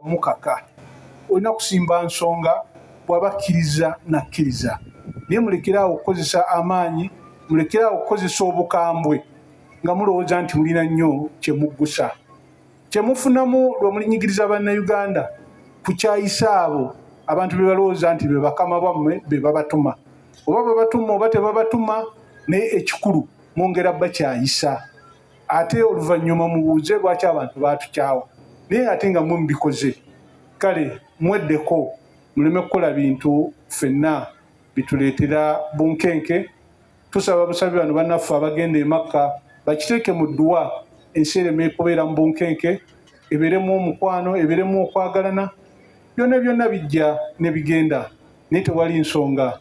mukaka olina kusimba nsonga bw'abakkiriza nakkiriza naye mulekerawo okukozesa amaanyi, mulekerawo okukozesa obukambwe nga mulowooza nti mulina nnyo kye muggusa. Kye mufunamu lwe mulinyigiriza bannayuganda kukyayisa abo abantu be balowooza nti be bakama bammwe be babatuma. Oba babatuma oba tebabatuma, naye ekikulu mwongera bakyayisa. Ate oluvannyuma mubuuze lwaki abantu baatukyawa. Naye ate nga mwe mubikoze. Kale mweddeko muleme kukola bintu ffenna bituleetera bunkenke. Tusaba busabi bano bannaffe abagenda e Makka bakiteeke mu dduwa ensi ereme okubeera mu bunkenke, ebeeremu omukwano, ebeeremu okwagalana. Byonna byonna bijja ne bigenda, naye tewali nsonga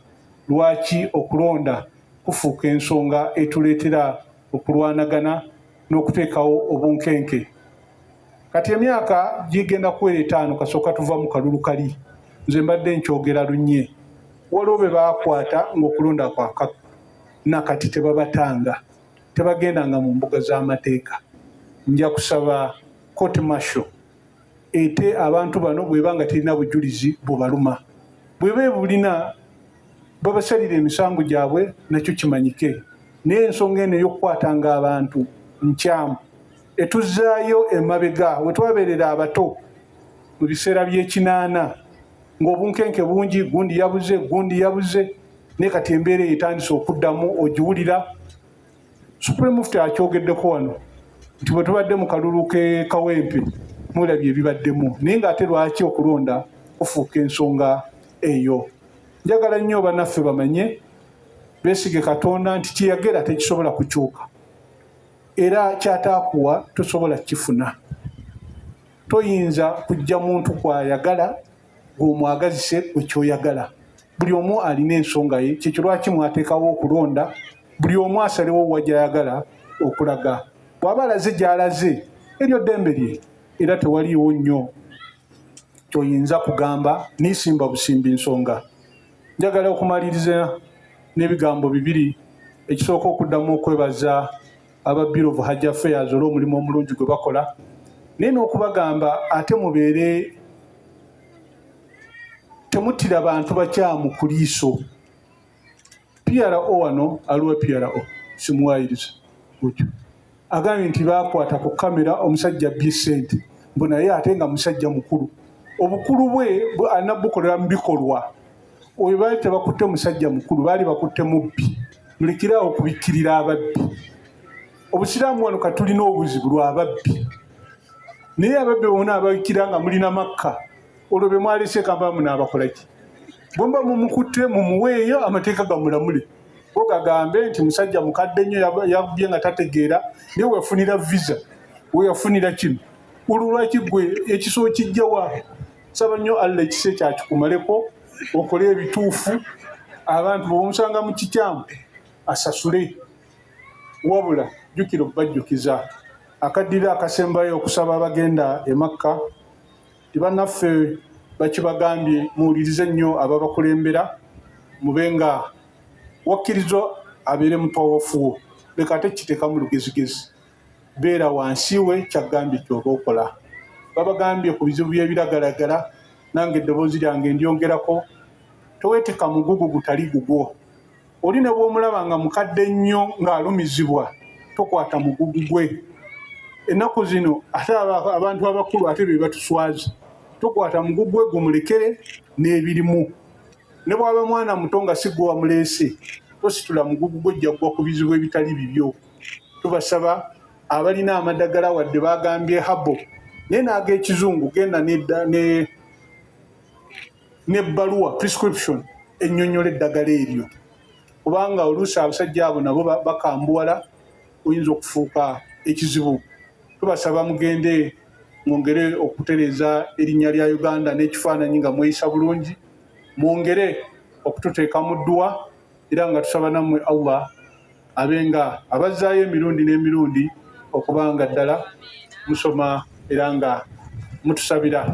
lwaki okulonda kufuuka ensonga etuleetera okulwanagana n'okuteekawo obunkenke. Kati emyaka gigenda kuwera 5 kasooka tuva mu kalulu kali, nze mbadde nkyogera lunye. Waliwo be baakwata ng'okulonda kwa nakati tebabatanga, tebagendanga mu mbuga z'amateeka. Nja kusaba court martial ete abantu bano bweba nga terina bujulizi bubaluma. Bweba ebulina babasalira emisango gyabwe nakyo kimanyike. Naye ensonga eno ey'okukwatanga abantu nkyamu etuzzaayo emabega we twabeerera abato mu biseera by'ekinaana ng'obunkenke bungi, gundi yabuze, naye kati embeera etandise okuddamu ogiwulira. Supreme Mufti akyogeddeko wano nti bwe tubadde mu kalulu kawempe mulabye ebibaddemu, naye ng'ate lwaki okulonda kufuuka ensonga eyo. Njagala nnyo bannaffe bamanye beesige Katonda nti kyeyagera tekisobola kukyuka, era kyataakuwa tosobola kifuna. Toyinza kujja muntu kwayagala ng'omwagazise gwe kyoyagala. Buli omu alina ensonga ye, kyekyo lwaki mwateekawo okulonda, buli omu asalewo wajayagala okulaga. Bw'aba alaze gy'alaze eryo ddembe lye, era tewaliiwo nnyo ky'oyinza kugamba niisimba busimbi nsonga. Njagala okumaliriza n'ebigambo bibiri. Ekisooka okuddamu okwebaza aba Bureau of Hajj Affairs olw'omulimu omulungi gwe bakola, naye n'okubagamba ate mubeere temuttira bantu bakyamu ku liiso. PRO wano aliwo PRO simuwayiriza gutyo agambye nti baakwata ku kamera omusajja Bisente mbu naye ate nga musajja mukulu, obukulu bwe alina bukolera mu bikolwa. Oyo baali tebakutte musajja mukulu, baali bakutte mubbi. Mulekerawo okubikkirira ababbi. Obusiraamu wano katulina obuzibu lw'ababbi, naye ababbi bonna ababikkira nga mulina Makka olwo be mwalese kamba munaabakola ki? Bwemba mumukutte mumuweeyo amateeka gamulamule. Bo gagambe nti musajja mukadde nnyo yabbye nga tategeera, naye weyafunira visa, weyafunira kino. Olwo lwaki gwe ekisoo kijjawa? Saba nnyo Allah ekise kyakikumaleko, okole ebituufu. Abantu bw'omusanga mu kikyamu asasule, wabula jjukira okubajjukiza. Akaddira akasembayo okusaba abagenda e Makka ti bannaffe bakibagambye muwulirize nnyo ababakulembera, mube nga wakkiriza abeere mutoowofu, leka ate kiteeka mu lugezigezi, beera wansi we kyaggambye ky'oba okola. Babagambye ku bizibu by'ebiragalagala, nange eddoboozi lyange ndyongerako, toweeteka mugugu gutali gugwo. Oli ne bw'omulaba nga mukadde nnyo ng'alumizibwa, tokwata mugugu gwe. Ennaku zino ate abantu abakulu ate be batuswaza, tokwata mugugu gwe gumulekere n'ebirimu. Ne bw'aba mwana muto nga si gwe wamuleese, tositula mugugu gwe ojja kugwa ku bizibu ebitali bibyo. Tubasaba abalina amadagala wadde bagambye habo naye n'ag'ekizungu, genda n'ebbaluwa prescription ennyonnyola eddagala eryo, kubanga oluusi abasajja abo nabo bakambuwala, oyinza okufuuka ekizibu. Tubasaba mugende mwongere okutereeza erinnya lya Uganda n'ekifaananyi nga mweyisa bulungi, mwongere okututeeka mu dduwa, era nga tusaba nammwe Allah abenga abazzaayo emirundi n'emirundi okubanga ddala musoma era nga mutusabira.